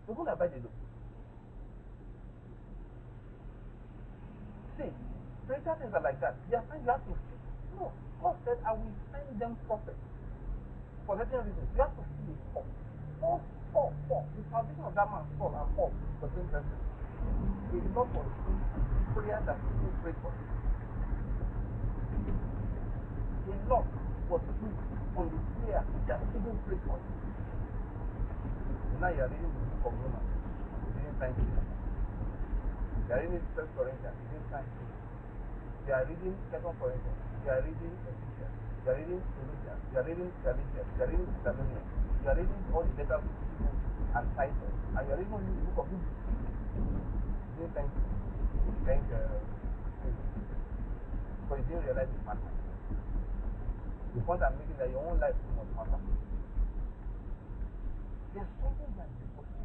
So who about they do? See, spiritual things are like that. They are saying you have to see. No, God said, I will send them prophets. For certain reasons, you have to see it fall. Fall. The salvation of that man Saul and Paul was the same person. It is not for prayer that people pray for. A lot was put on the prayer that people pray for. Now you are reading the book of Romans. You didn't sign it. You are reading 1 Corinthians. You didn't sign it. You are reading 2 Corinthians. You are reading Ephesians. You are reading Colossians. You are reading Galatians. You are reading Thessalonians. You are reading all the letters of people and Titus. And you are reading the book of Hebrews. You didn't thank you. Thank you. Because you didn't realize the matter. The point I'm making is that your own life must matter. There's something like this.